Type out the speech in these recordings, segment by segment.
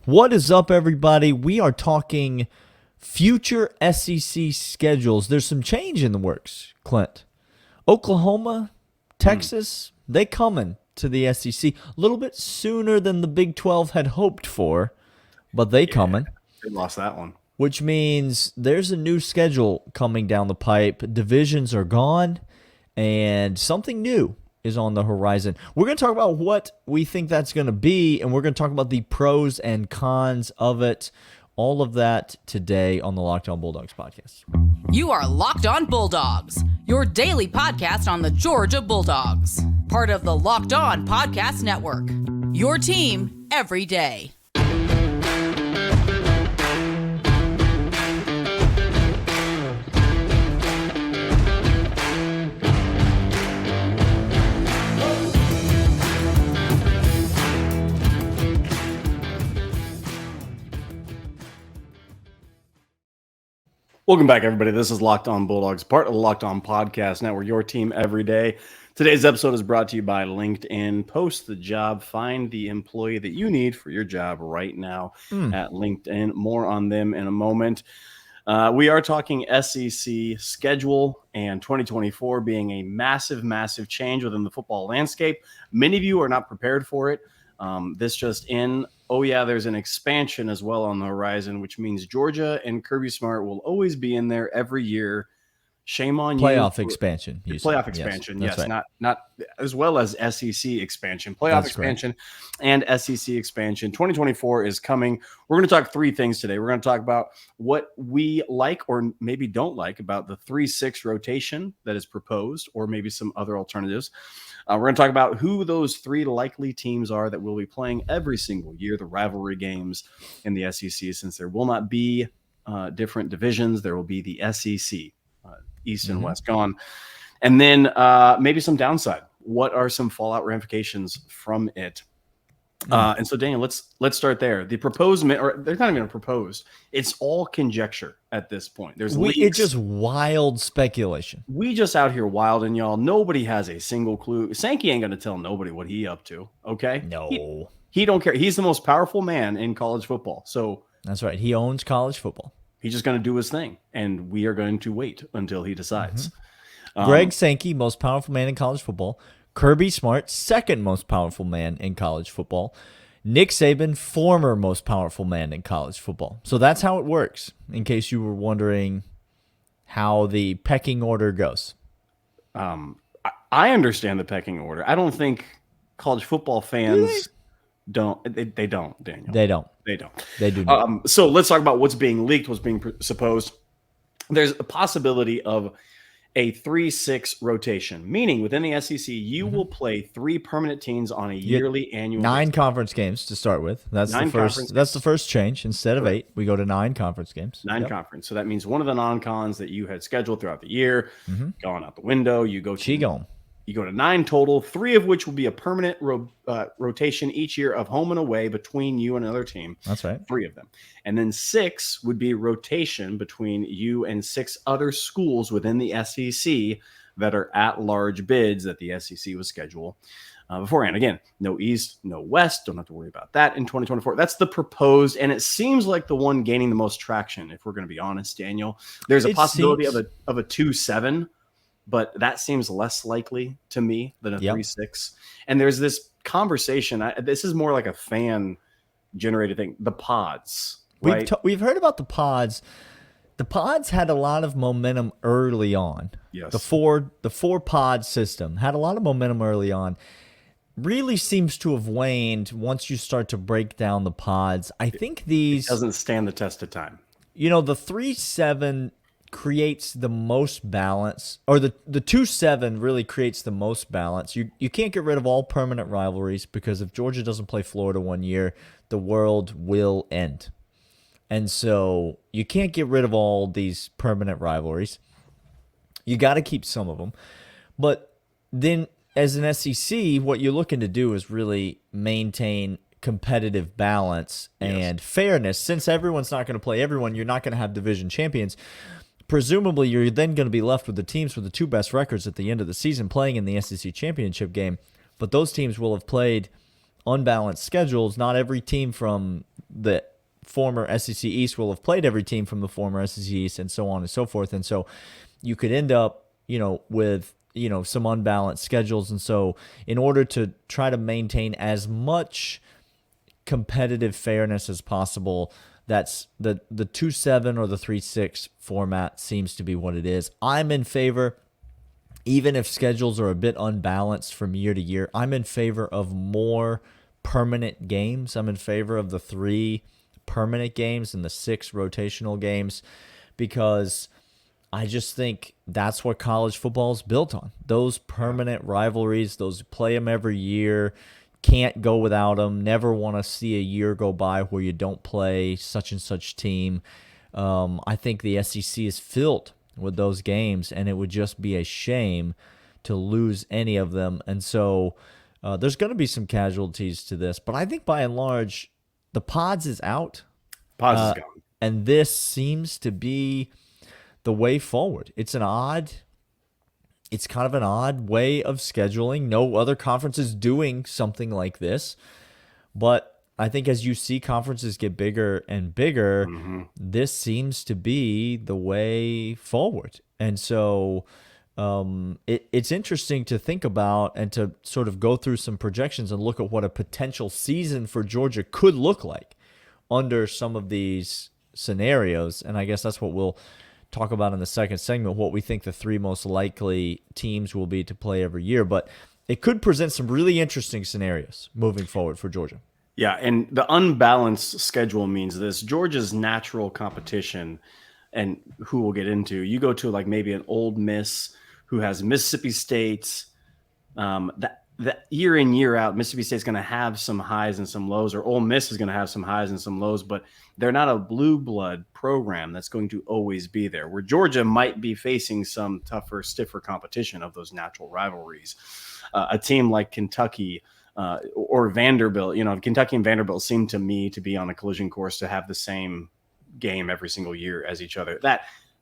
What is up, everybody? We are talking future SEC schedules. There's some change in the works, Clint. Oklahoma, Texas, they coming to the SEC a little bit sooner than the Big 12 had hoped for, but they coming. They lost that one. Which means there's a new schedule coming down the pipe. Divisions are gone, and something new is on the horizon. We're going to talk about what we think that's going to be, and we're going to talk about the pros and cons of it. All of that today on the Locked On Bulldogs podcast. You are Locked On Bulldogs, your daily podcast on the Georgia Bulldogs. Part of the Locked On Podcast Network, your team every day. Welcome back, everybody. This is Locked On Bulldogs, part of the Locked On Podcast Network, your team every day. Today's episode is brought to you by LinkedIn. Post the job, find the employee that you need for your job right now at LinkedIn. More on them in a moment. We are talking SEC schedule and 2024 being a massive, massive change within the football landscape. Many of you are not prepared for it. This just in. Oh, yeah, there's an expansion as well on the horizon, which means Georgia and Kirby Smart will always be in there every year. Shame on you. Playoff expansion. Playoff expansion, yes. Right. Not as well as SEC expansion. Playoff expansion and SEC expansion. 2024 is coming. We're going to talk three things today. We're going to talk about what we like or maybe don't like about the 3-6 rotation that is proposed, or maybe some other alternatives. We're going to talk about who those three likely teams are that will be playing every single year, the rivalry games in the SEC, since there will not be different divisions. There will be the SEC, East and West gone. And then maybe some downside. What are some fallout ramifications from it? And so, Daniel, let's start there. The proposed, or they're not even proposed. It's all conjecture at this point. It's just wild speculation. We just out here wilding, y'all. Nobody has a single clue. Sankey ain't going to tell nobody what he up to. Okay, No, he don't care. He's the most powerful man in college football. So that's right. He owns college football. He's just going to do his thing, and we are going to wait until he decides. Greg Sankey, most powerful man in college football. Kirby Smart, second most powerful man in college football. Nick Saban, former most powerful man in college football. So that's how it works, in case you were wondering how the pecking order goes. I understand the pecking order. I don't think college football fans don't. They don't, Daniel. They don't. They don't. They do not. So let's talk about what's being leaked, what's being supposed. There's a possibility of a 3-6 rotation, meaning within the SEC, you will play three permanent teams on a yearly annual 9 basis. conference games to start with. That's the first change. Instead of 8, we go to 9 conference games. 9 conference. So that means one of the non-cons that you had scheduled throughout the year gone out the window. You go to 9 total, 3 of which will be a permanent rotation each year of home and away between you and another team. That's right. 3 of them. And then 6 would be rotation between you and 6 other schools within the SEC that are at-large bids that the SEC was scheduled beforehand. Again, no East, no West. Don't have to worry about that in 2024. That's the proposed, and it seems like the one gaining the most traction, if we're going to be honest, Daniel. There's a possibility of a 2-7, but that seems less likely to me than a 3-6. And there's this conversation. This is more like a fan-generated thing. The pods, right? We've heard about the pods. The pods had a lot of momentum early on. Yes. The four pod system had a lot of momentum early on. Really seems to have waned once you start to break down the pods. I think these... It doesn't stand the test of time. You know, the 3-7... creates the most balance, or the 2-7 really creates the most balance. You can't get rid of all permanent rivalries, because if Georgia doesn't play Florida one year, the world will end. And so you can't get rid of all these permanent rivalries. You got to keep some of them. But then as an SEC, what you're looking to do is really maintain competitive balance and fairness. Since everyone's not going to play everyone, you're not going to have division champions. Presumably, you're then going to be left with the teams with the 2 best records at the end of the season playing in the SEC championship game. But those teams will have played unbalanced schedules. Not every team from the former SEC East will have played every team from the former SEC East and so on and so forth. And so you could end up, with, some unbalanced schedules. And so in order to try to maintain as much competitive fairness as possible, that's the 2-7 or the 3-6 format seems to be what it is. I'm in favor, even if schedules are a bit unbalanced from year to year, I'm in favor of more permanent games. I'm in favor of the 3 permanent games and the 6 rotational games, because I just think that's what college football is built on. Those permanent rivalries, those play them every year, can't go without them, never want to see a year go by where you don't play such and such team. I think the SEC is filled with those games, and it would just be a shame to lose any of them. And so there's going to be some casualties to this, but I think by and large, the pods is out. Pods is gone. And this seems to be the way forward. It's kind of an odd way of scheduling. No other conference is doing something like this. But I think as you see conferences get bigger and bigger, this seems to be the way forward. And so it's interesting to think about and to sort of go through some projections and look at what a potential season for Georgia could look like under some of these scenarios. And I guess that's what we'll talk about in the second segment, what we think the 3 most likely teams will be to play every year. But it could present some really interesting scenarios moving forward for Georgia. Yeah, and the unbalanced schedule means this. Georgia's natural competition, and who we'll get into, you go to like maybe an Ole Miss who has Mississippi State, that year in, year out, Mississippi State's going to have some highs and some lows, or Ole Miss is going to have some highs and some lows, but they're not a blue blood program that's going to always be there, where Georgia might be facing some tougher, stiffer competition of those natural rivalries. A team like Kentucky or Vanderbilt, Kentucky and Vanderbilt seem to me to be on a collision course to have the same game every single year as each other.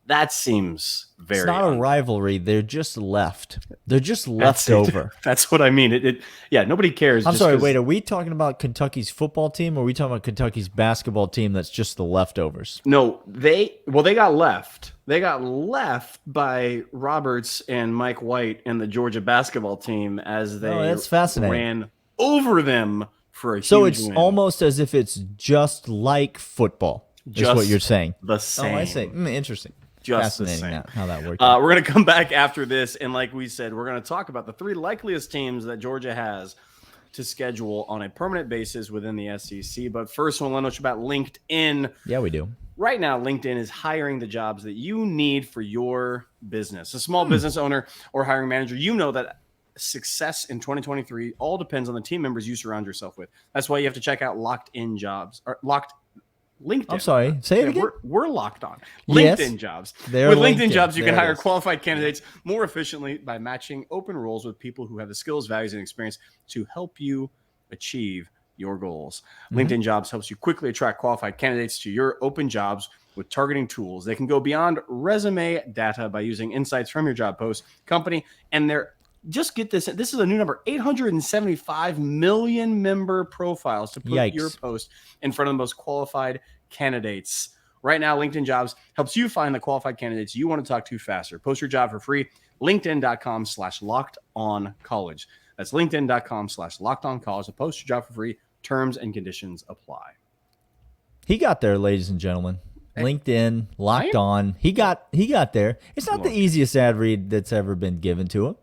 That seems very. It's not a rivalry. They're just left. They're just left over. That's what I mean. Yeah, nobody cares. I'm sorry. Wait, are we talking about Kentucky's football team, or are we talking about Kentucky's basketball team that's just the leftovers? No, they got left. They got left by Roberts and Mike White and the Georgia basketball team as they that's fascinating. Ran over them for a huge So it's win. almost as if it's just like football. Is what you're saying. The same. Oh, I see. Interesting. Just fascinating how that worked. We're going to come back after this, and like we said, we're going to talk about the 3 likeliest teams that Georgia has to schedule on a permanent basis within the SEC. But first, I want to let you about LinkedIn. Yeah, we do. Right now, LinkedIn is hiring the jobs that you need for your business. A small business owner or hiring manager, you know that success in 2023 all depends on the team members you surround yourself with. That's why you have to check out LinkedIn. I'm sorry. Say it again. We're locked on LinkedIn jobs. With LinkedIn jobs, you can hire qualified candidates more efficiently by matching open roles with people who have the skills, values, and experience to help you achieve your goals. LinkedIn Jobs helps you quickly attract qualified candidates to your open jobs with targeting tools. They can go beyond resume data by using insights from your job post, company, and their just get this. This is a new number, 875 million member profiles to put your post in front of the most qualified candidates. Right now, LinkedIn Jobs helps you find the qualified candidates you want to talk to faster. Post your job for free. LinkedIn.com/lockedoncollege. That's LinkedIn.com/lockedoncollege to post your job for free. Terms and conditions apply. He got there, ladies and gentlemen. LinkedIn, locked on. He got there. It's not the easiest ad read that's ever been given to him.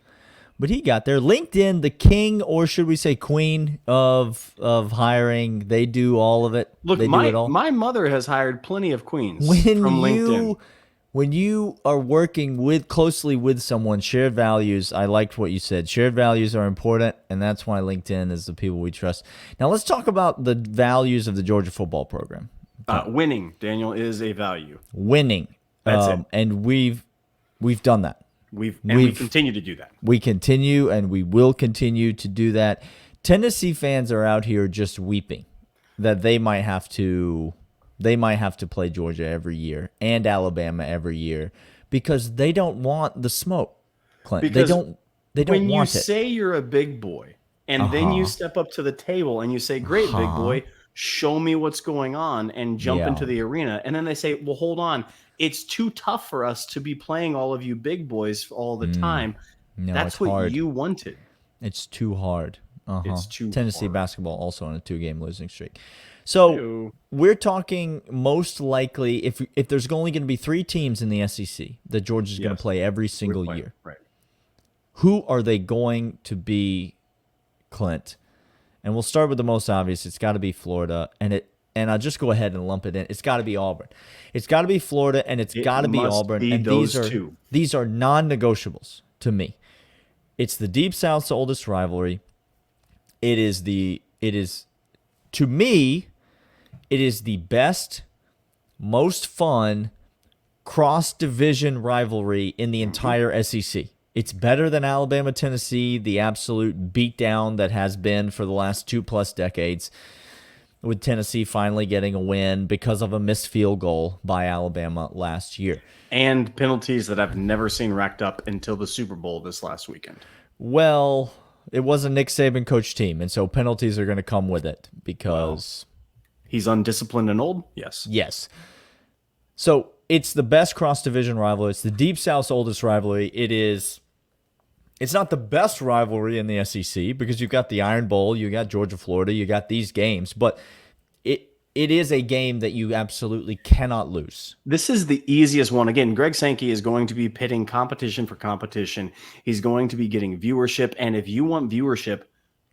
But he got there. LinkedIn, the king, or should we say queen of hiring. They do all of it. Look, they do it all. My mother has hired plenty of queens from LinkedIn. When you are working closely with someone, shared values, I liked what you said. Shared values are important, and that's why LinkedIn is the people we trust. Now let's talk about the values of the Georgia football program. Winning, Daniel, is a value. Winning. That's it. And we've done that. We continue to do that. We continue, and we will continue to do that. Tennessee fans are out here just weeping that they might have to play Georgia every year and Alabama every year because they don't want the smoke, Clint. Because they don't want it. When you say you're a big boy and then you step up to the table and you say, "Great, big boy, show me what's going on, and jump into the arena. And then they say, well, hold on. It's too tough for us to be playing all of you big boys all the time. No, That's what hard. you wanted. It's too hard. It's too Tennessee hard. basketball also on a 2-game losing streak. So we're talking most likely if there's only going to be 3 teams in the SEC that Georgia's going to play every single year. Right. Who are they going to be, Clint? And we'll start with the most obvious. It's got to be Florida, and I'll just go ahead and lump it in. It's got to be Auburn. It's got to be Florida, and it's got to be Auburn. Be and these are non-negotiables to me. It's the Deep South's oldest rivalry. It is to me, it is the best, most fun cross-division rivalry in the entire SEC. It's better than Alabama, Tennessee, the absolute beatdown that has been for the last 2+ decades, with Tennessee finally getting a win because of a missed field goal by Alabama last year. And penalties that I've never seen racked up until the Super Bowl this last weekend. Well, it was a Nick Saban coach team, and so penalties are going to come with it because he's undisciplined and old. Yes. So it's the best cross-division rivalry. It's the Deep South's oldest rivalry. It's not the best rivalry in the SEC because you've got the Iron Bowl, you got Georgia, Florida, you got these games, but it is a game that you absolutely cannot lose. This is the easiest one. Again, Greg Sankey is going to be pitting competition for competition. He's going to be getting viewership, and if you want viewership,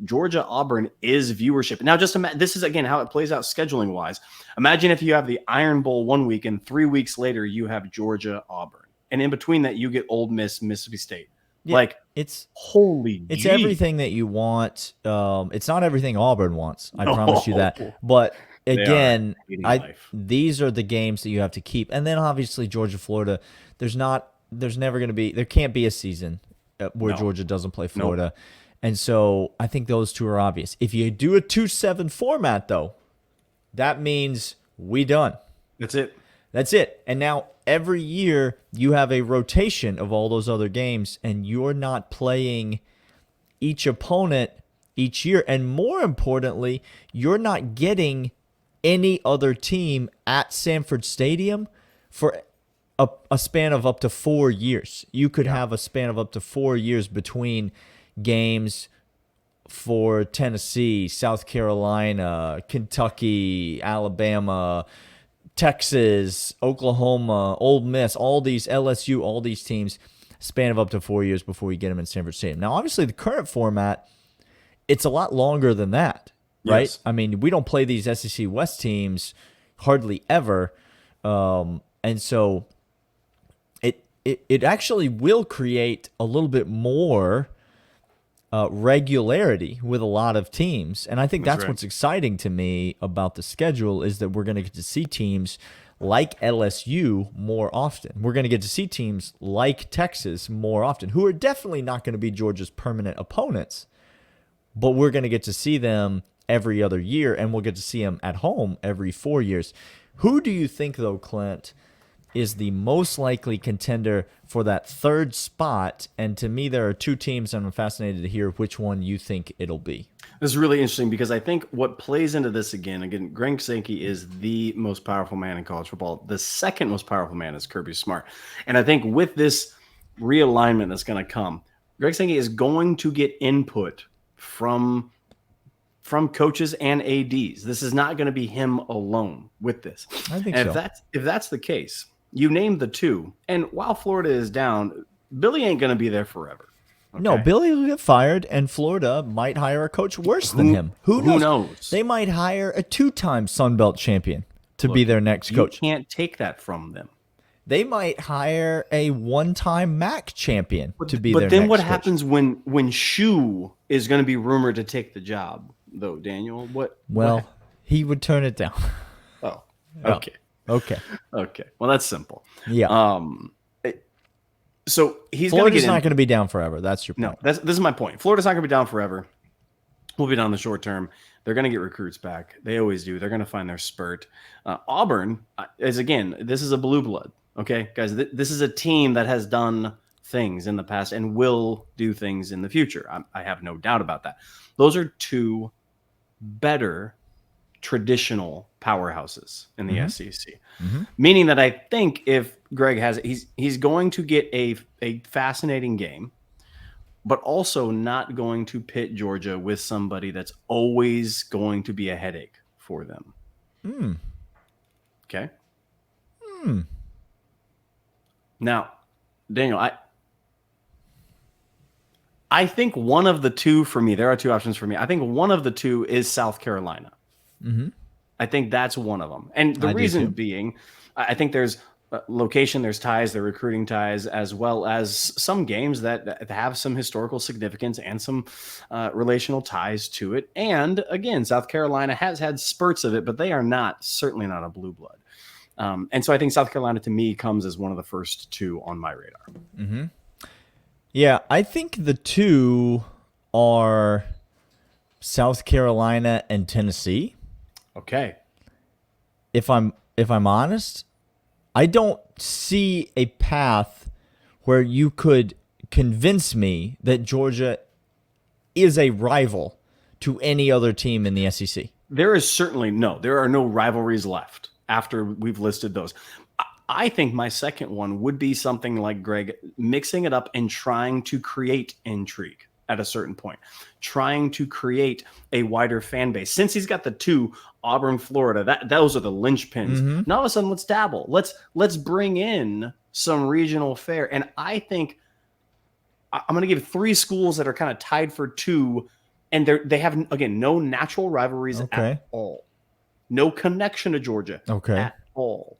Georgia-Auburn is viewership. Now, just imagine, this is, again, how it plays out scheduling-wise. Imagine if you have the Iron Bowl 1 week, and 3 weeks later, you have Georgia-Auburn. And in between that, you get Ole Miss, Mississippi State. Yeah, it's everything that you want. It's not everything Auburn wants. I promise you that. But again, these are the games that you have to keep. And then obviously Georgia, Florida. There can't be a season where Georgia doesn't play Florida. And so I think those two are obvious. If you do a 2-7 format, though, that means we done. That's it. And now every year you have a rotation of all those other games, and you're not playing each opponent each year. And more importantly, you're not getting any other team at Sanford Stadium for a span of up to 4 years. You could have a span of up to 4 years between games for Tennessee, South Carolina, Kentucky, Alabama, Texas, Oklahoma, Ole Miss, all these, LSU, all these teams, span of up to 4 years before you get them in Sanford Stadium. Now, obviously, the current format, it's a lot longer than that, right? Yes. I mean, we don't play these SEC West teams hardly ever, and so it actually will create a little bit more regularity with a lot of teams. And I think that's what's exciting to me about the schedule is that we're going to get to see teams like LSU more often. We're going to get to see teams like Texas more often, who are definitely not going to be Georgia's permanent opponents, but we're going to get to see them every other year, and we'll get to see them at home every 4 years. Who do you think, though, Clint, is the most likely contender for that third spot? And to me, there are 2 teams, and I'm fascinated to hear which one you think it'll be. This is really interesting because I think what plays into this again, Greg Sankey is the most powerful man in college football. The second most powerful man is Kirby Smart. And I think with this realignment that's going to come, Greg Sankey is going to get input from coaches and ADs. This is not going to be him alone with this. I think so. If that's the case, you named the 2, and while Florida is down, Billy ain't going to be there forever. Okay? No, Billy will get fired, and Florida might hire a coach worse than him. Who knows? They might hire a 2-time Sun Belt champion to be their next coach. You can't take that from them. They might hire a 1-time MAC champion to be their next coach. But then what happens when Shu is going to be rumored to take the job, though, Daniel? Well, he would turn it down. Oh, okay. Okay. Well, that's simple. Yeah. So Florida's not going to be down forever. That's your point. No, this is my point. Florida's not going to be down forever. We'll be down in the short term. They're going to get recruits back. They always do. They're going to find their spurt. Auburn is, again, this is a blue blood. Okay, guys, this is a team that has done things in the past and will do things in the future. I have no doubt about that. Those are 2 better traditional powerhouses in the SEC. Meaning that I think if Greg has it, he's going to get a fascinating game, but also not going to pit Georgia with somebody that's always going to be a headache for them. Okay. Now, Daniel, I think one of the two for me, there are two options for me. I think one of the two is South Carolina. I think that's one of them. And the reason being, I think there's location, there's ties, there are recruiting ties, as well as some games that have some historical significance and some relational ties to it. And again, South Carolina has had spurts of it, but they are certainly not a blue blood. And so I think South Carolina to me comes as one of the first two on my radar. Yeah, I think the two are South Carolina and Tennessee. Okay. If I'm honest, I don't see a path where you could convince me that Georgia is a rival to any other team in the SEC. There are no rivalries left after we've listed those. I think my second one would be something like Greg mixing it up and trying to create intrigue at a certain point, trying to create a wider fan base. Since he's got the two, Auburn, Florida, those are the linchpins. Now all of a sudden, let's dabble. Let's bring in some regional fare. And I think I'm going to give three schools that are kind of tied for two, and they have, again, no natural rivalries at all. No connection to Georgia at all.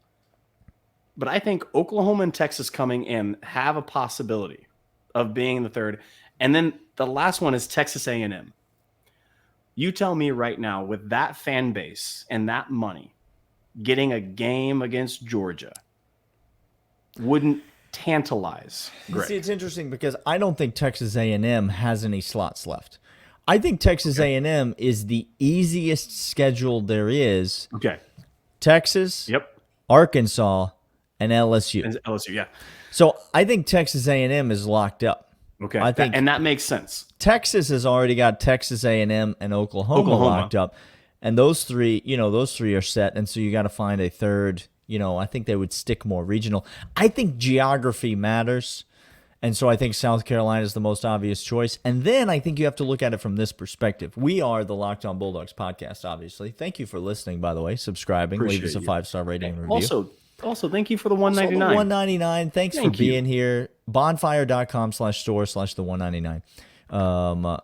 But I think Oklahoma and Texas coming in have a possibility of being the third. And then the last one is Texas A&M. You tell me right now, with that fan base and that money, getting a game against Georgia wouldn't tantalize Greg. See, it's interesting because I don't think Texas A&M has any slots left. I think Texas A&M is the easiest schedule there is. Okay. Texas, Arkansas, and LSU. Yeah. So I think Texas A&M is locked up. Okay. I think and that makes sense. Texas has already got Texas A&M and Oklahoma locked up. And those three are set. And so you got to find a third. I think they would stick more regional. I think geography matters. And so I think South Carolina is the most obvious choice. And then I think you have to look at it from this perspective. We are the Locked On Bulldogs podcast, obviously. Thank you for listening, by the way, subscribing. Leave us a 5-star rating and review. Also, thank you for the $199. $199. Thanks for being here. Bonfire.com/store/the $199.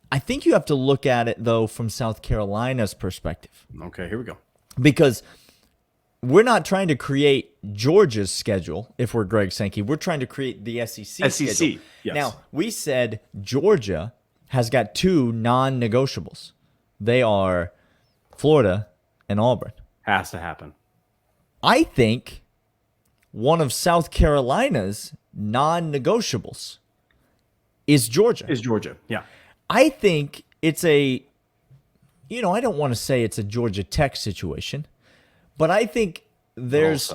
I think you have to look at it, though, from South Carolina's perspective. Okay, here we go. Because we're not trying to create Georgia's schedule, if we're Greg Sankey. We're trying to create the SEC schedule. Yes. Now, we said Georgia has got two non-negotiables. They are Florida and Auburn. Has to happen. I think one of South Carolina's non-negotiables is Georgia. Yeah. I think it's I don't want to say it's a Georgia Tech situation, but I think there's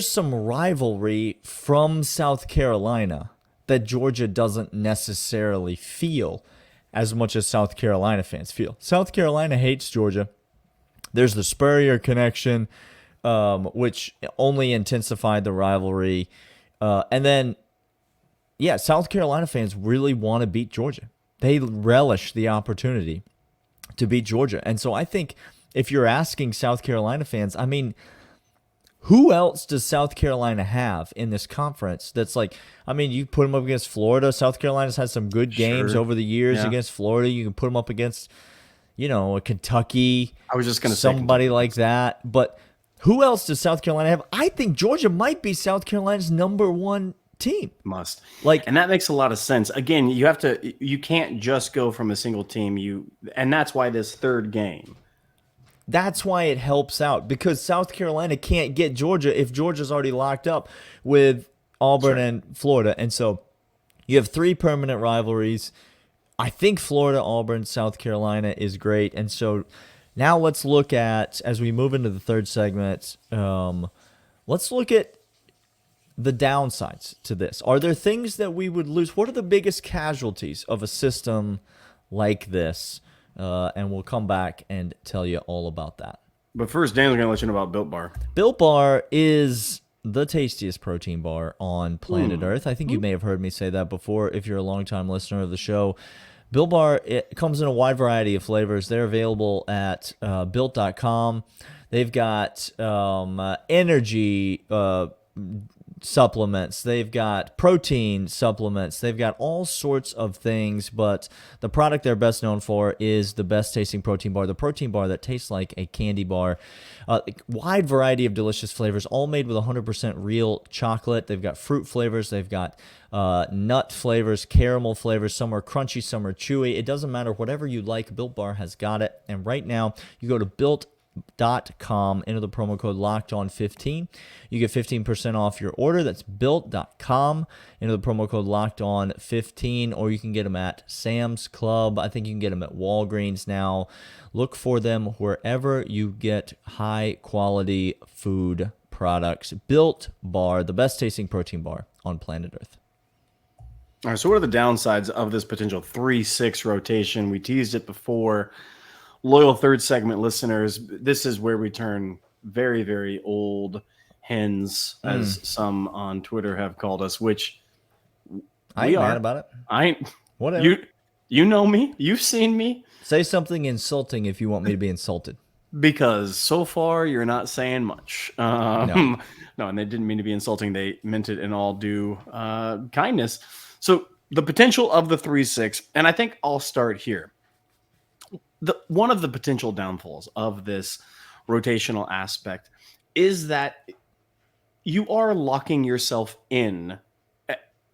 some rivalry from South Carolina that Georgia doesn't necessarily feel as much as South Carolina fans feel. South Carolina hates Georgia. There's the Spurrier connection, which only intensified the rivalry. And then, South Carolina fans really want to beat Georgia. They relish the opportunity to beat Georgia. And so I think if you're asking South Carolina fans, I mean, who else does South Carolina have in this conference that's like, I mean, you put them up against Florida. South Carolina's had some good games over the years against Florida. You can put them up against a Kentucky. I was just going to say somebody like that. But who else does South Carolina have? I think Georgia might be South Carolina's number one team. And that makes a lot of sense. Again, you can't just go from a single team. And that's why this third game. That's why it helps out, because South Carolina can't get Georgia if Georgia's already locked up with Auburn and Florida. And so you have three permanent rivalries. I think Florida, Auburn, South Carolina is great. And so now let's look at, as we move into the third segment, let's look at the downsides to this. Are there things that we would lose? What are the biggest casualties of a system like this and we'll come back and tell you all about that. But first, Dan's going to let you know about Built Bar. Built Bar is the tastiest protein bar on planet Earth. I think you may have heard me say that before if you're a longtime listener of the show. Built Bar, it comes in a wide variety of flavors. They're available at built.com. They've got energy supplements. They've got protein supplements. They've got all sorts of things, but the product they're best known for is the best tasting protein bar, the protein bar that tastes like a candy bar. Wide variety of delicious flavors, all made with 100% real chocolate. They've got fruit flavors. They've got nut flavors, caramel flavors. Some are crunchy, some are chewy. It doesn't matter. Whatever you like, Built Bar has got it. And right now, you go to built.com, enter the promo code LOCKEDON15. You get 15% off your order. That's built.com, enter the promo code LOCKEDON15, or you can get them at Sam's Club. I think you can get them at Walgreens now. Look for them wherever you get high quality food products. Built Bar, the best tasting protein bar on planet Earth. All right, so what are the downsides of this potential 3-6 rotation? We teased it before. Loyal third segment listeners, this is where we turn very, very old hens, as some on Twitter have called us, which I ain't mad about it. I ain't. Whatever. You know me. You've seen me. Say something insulting if you want me to be insulted. Because so far you're not saying much. No, and they didn't mean to be insulting. They meant it in all due kindness. So the potential of the 3-6, and I think I'll start here. One of the potential downfalls of this rotational aspect is that you are locking yourself in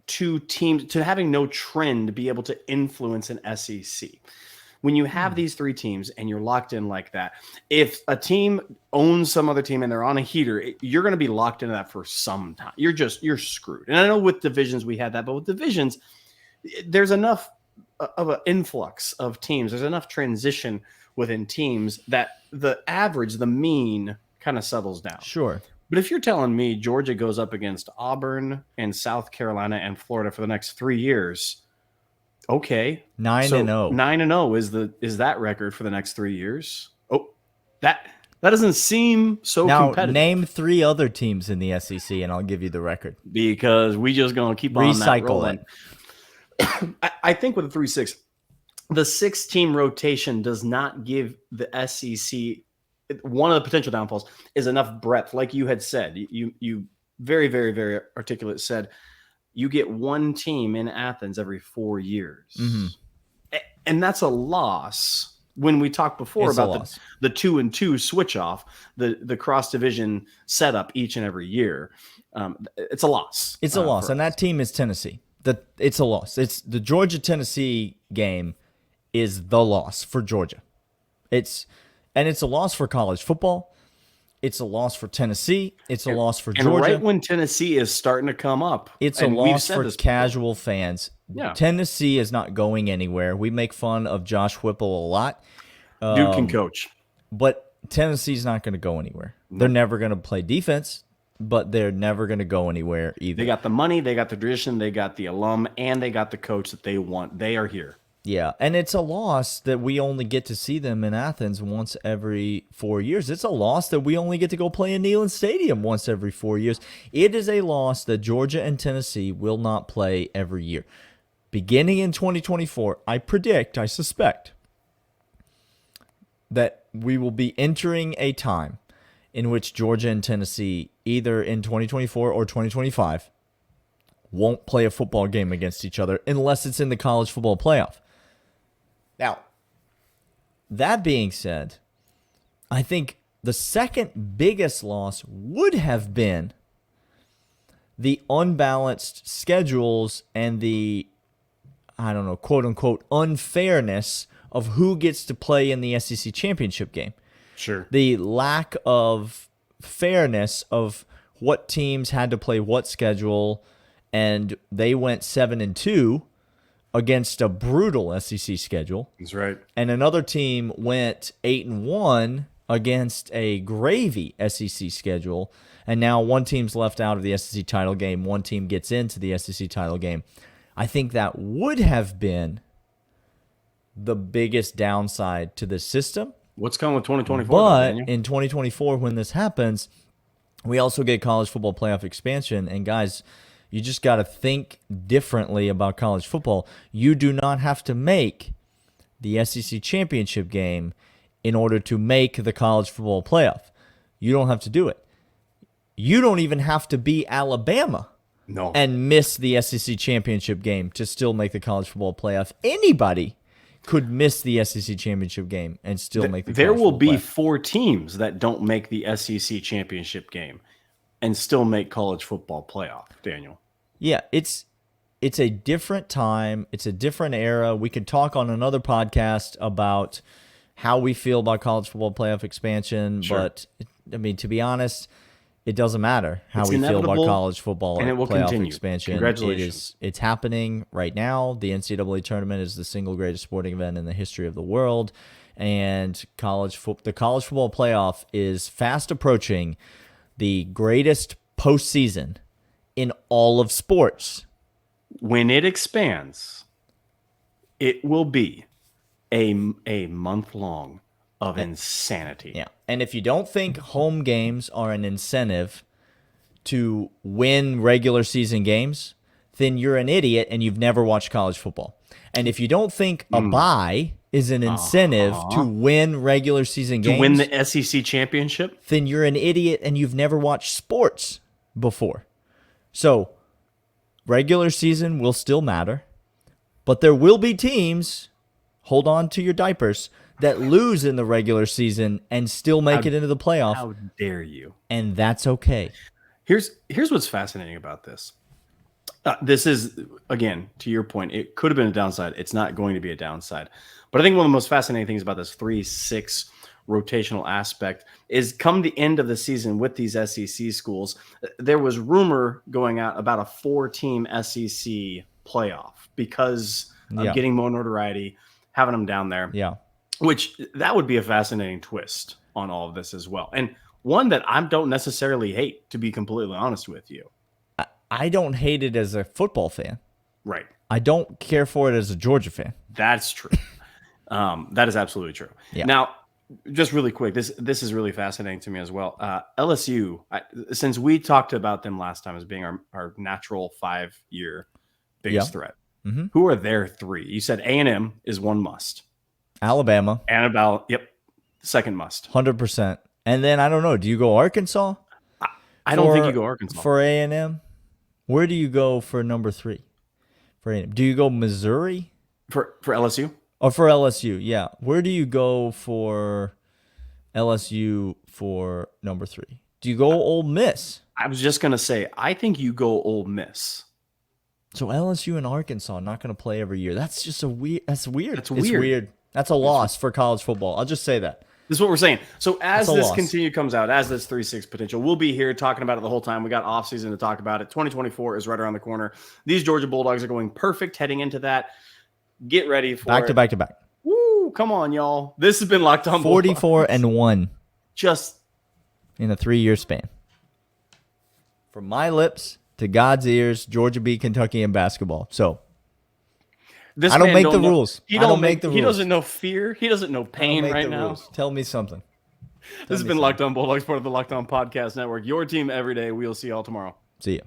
to teams, to having no trend be able to influence an SEC. When you have these three teams and you're locked in like that, if a team owns some other team and they're on a heater, you're going to be locked into that for some time. You're screwed. And I know with divisions we had that, but with divisions, there's enough of an influx of teams. There's enough transition within teams that the average, the mean, kind of settles down. sure. But if you're telling me Georgia goes up against Auburn and South Carolina and Florida for the next 3 years, okay, 9-0. 9-0 is that record for the next 3 years? Oh, that doesn't seem so Now, competitive. name 3 other teams in the SEC, and I'll give you the record. Because we just gonna keep on that Recycle rolling. it. I think with the 3-6, the 6-team rotation does not give the SEC. One of the potential downfalls is enough breadth. Like you had said, you very, very, very articulate said, you get one team in Athens every 4 years. Mm-hmm. And that's a loss. When we talked before about the 2-2 switch off, the cross division setup each and every year, it's a loss. It's a loss, and that team is Tennessee. It's a loss. It's the Georgia-Tennessee game is the loss for Georgia. It's a loss for college football. It's a loss for Tennessee. It's a loss for Georgia. And right when Tennessee is starting to come up, it's a loss for casual fans. Yeah. Tennessee is not going anywhere. We make fun of Josh Whipple a lot. Dude can coach. But Tennessee's not going to go anywhere. They're never going to play defense, but they're never going to go anywhere either. They got the money, they got the tradition, they got the alum, and they got the coach that they want. They are here. Yeah, and it's a loss that we only get to see them in Athens once every 4 years. It's a loss that we only get to go play in Neyland Stadium once every 4 years. It is a loss that Georgia and Tennessee will not play every year. Beginning in 2024, I suspect, that we will be entering a time in which Georgia and Tennessee, either in 2024 or 2025, won't play a football game against each other unless it's in the college football playoff. Now, that being said, I think the second biggest loss would have been the unbalanced schedules and the, quote unquote, unfairness of who gets to play in the SEC championship game. Sure. The lack of fairness of what teams had to play what schedule, and they went 7-2 against a brutal SEC schedule. That's right. And another team went 8-1 against a gravy SEC schedule, and now one team's left out of the SEC title game, one team gets into the SEC title game. I think that would have been the biggest downside to this system. What's coming with 2024? But in 2024, when this happens, we also get college football playoff expansion. And guys, you just got to think differently about college football. You do not have to make the SEC championship game in order to make the college football playoff. You don't have to do it. You don't even have to be Alabama and miss the SEC championship game to still make the college football playoff. Anybody could miss the SEC championship game and still make the college There will be playoff. 4 teams that don't make the SEC championship game and still make college football playoff, Daniel. Yeah, it's a different time. It's a different era. We could talk on another podcast about how we feel about college football playoff expansion, but I mean, to be honest, it doesn't matter how we feel about college football and it will playoff continue. expansion. Congratulations. It's happening right now. The NCAA tournament is the single greatest sporting event in the history of the world, and the college football playoff is fast approaching the greatest postseason in all of sports. When it expands, it will be a month long of insanity. Yeah. And if you don't think home games are an incentive to win regular season games, then you're an idiot and you've never watched college football. And if you don't think a bye is an incentive to win regular season games, to win the SEC championship, then you're an idiot and you've never watched sports before. So regular season will still matter, but there will be teams, hold on to your diapers, that lose in the regular season and still make it into the playoff. How dare you? And that's okay. Here's what's fascinating about this. This is, again, to your point, it could have been a downside. It's not going to be a downside. But I think one of the most fascinating things about this 3-6 rotational aspect is come the end of the season with these SEC schools, there was rumor going out about a 4-team SEC playoff because of getting more notoriety, having them down there. Yeah. Which that would be a fascinating twist on all of this as well. And one that I don't necessarily hate, to be completely honest with you. I don't hate it as a football fan. Right. I don't care for it as a Georgia fan. That's true. That is absolutely true. Yeah. Now, just really quick, this is really fascinating to me as well. LSU, since we talked about them last time as being our natural 5-year biggest threat, who are their 3? You said A&M is one must. Alabama. Second must. 100%. And then, I don't know, do you go Arkansas? I don't think you go Arkansas. For A&M? Where do you go for number 3? For A&M? Do you go Missouri? For LSU? Or for LSU, yeah. Where do you go for LSU for number 3? Do you go Ole Miss? I was just going to say, I think you go Ole Miss. So LSU and Arkansas are not going to play every year. That's just weird. It's weird. weird. That's a loss for college football. I'll just say that. This is what we're saying. So as this comes out, as this 3-6 potential, we'll be here talking about it the whole time. We got offseason to talk about it. 2024 is right around the corner. These Georgia Bulldogs are going perfect heading into that. Get ready for back to back. Woo! Come on, y'all. This has been Locked On 44-1. Just in a 3-year span. From my lips to God's ears, Georgia beat Kentucky in basketball. So this I don't make the know, rules. He I don't make the rules. He doesn't know fear. He doesn't know pain right now. Rules. Tell me something. This has been Locked On Bulldogs, part of the Locked On Podcast Network. Your team every day. We'll see y'all tomorrow. See ya.